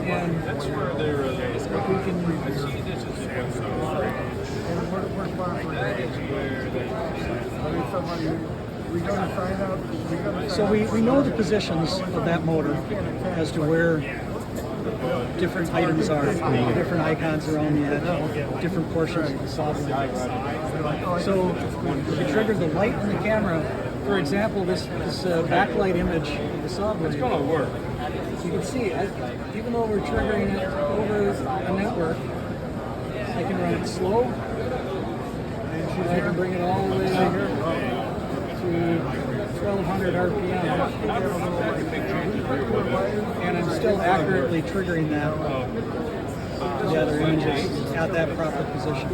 And That's where they're we can so we know the positions of that motor as to where different items are, different icons around the edge, different portions of the Sawblade. So if you trigger the light in the camera, for example, this backlight image of the Sawblade, it's gonna work. you can see, even though we're triggering it over a network, I can run it slow, and I can bring it all the way to 1200 RPM, and I'm still accurately triggering that the other images at that proper position.